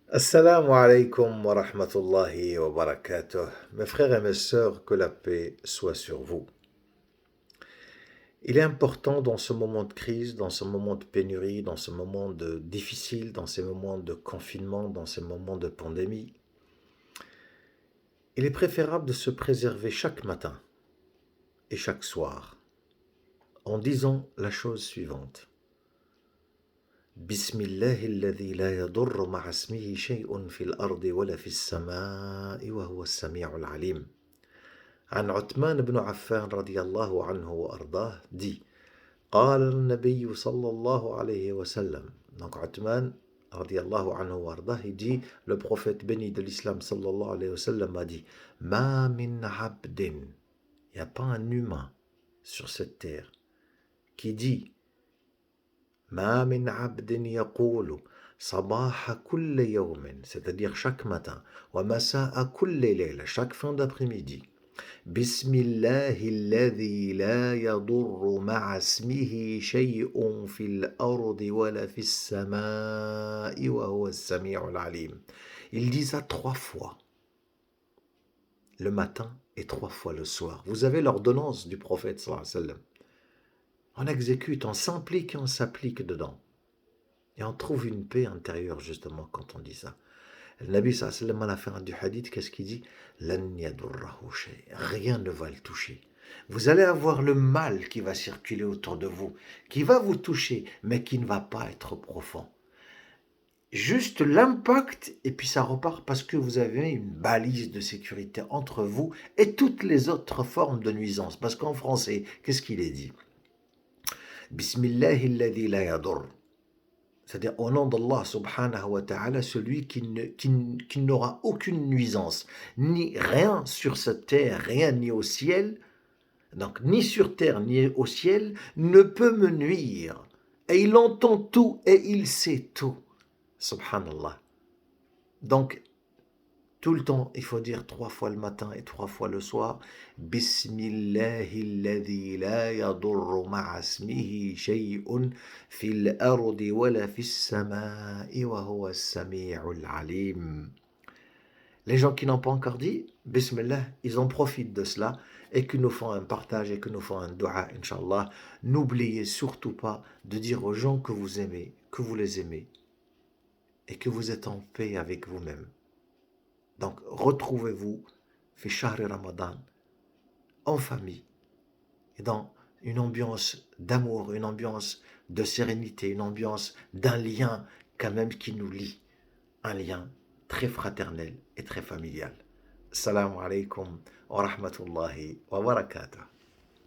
Assalamu alaikum wa rahmatullahi wa barakatuh. Mes frères et mes sœurs, que la paix soit sur vous. Il est important dans ce moment de crise, dans ce moment de pénurie, dans ce moment de difficile, dans ces moments de confinement, dans ces moments de pandémie, il est préférable de se préserver chaque matin et chaque soir en disant la chose suivante. بسم الله الذي لا يضر مع اسمه شيء في الأرض ولا في السماء وهو السميع العليم. عن عثمان بن عفان رضي الله عنه وأرضاه dit قال النبي صلى الله عليه وسلم. Donc Uthman radiallahu anhu wa ardah, il dit, le prophète béni de l'islam sallallahu alayhi wa sallam a dit, ma min abdin, il n'y a pas un humain sur cette terre qui dit ما من عبد يقول صباح كل يوم, c'est-à-dire chaque matin, ومساء كل ليلة, chaque fin d'après-midi, بسم الله الذي لا يضر مع اسمه شيء في الأرض ولا في السماء وهو السميع العليم. Ils disent ça 3 fois, le matin et 3 fois le soir. Vous avez l'ordonnance du prophète sallallahu alayhi wa sallam. On exécute, on s'implique et on s'applique dedans. Et on trouve une paix intérieure justement quand on dit ça. Le Nabi sallallahu alayhi wa sallam, à la fin du hadith, qu'est-ce qu'il dit? Lan yadurrahu shay. Rien ne va le toucher. Vous allez avoir le mal qui va circuler autour de vous, qui va vous toucher, mais qui ne va pas être profond. Juste l'impact, et puis ça repart parce que vous avez une balise de sécurité entre vous et toutes les autres formes de nuisance. Parce qu'en français, qu'est-ce qu'il est dit? Bismillahi alladhi la yadur. C'est-à-dire au nom d'Allah subhanahu wa ta'ala, celui qui n'aura aucune nuisance, ni rien sur cette terre, rien ni au ciel, donc ni sur terre ni au ciel, ne peut me nuire. Et il entend tout et il sait tout. Subhanallah. Donc, tout le temps, il faut dire 3 fois le matin et 3 fois le soir. Bismillahi alladhi la yadurru ma'a ismihi shay'un fil ardi wala fis sama'i wa huwa as-sami'ul 'alim. Les gens qui n'ont pas encore dit Bismillah, ils en profitent de cela et que nous font un partage et que nous font un dua, Inch'Allah. N'oubliez surtout pas de dire aux gens que vous aimez, que vous les aimez et que vous êtes en paix avec vous-même. Donc, retrouvez-vous, fi shahri Ramadan, en famille, et dans une ambiance d'amour, une ambiance de sérénité, une ambiance d'un lien quand même qui nous lie, un lien très fraternel et très familial. Assalamu alaikum wa rahmatullahi wa barakatuh.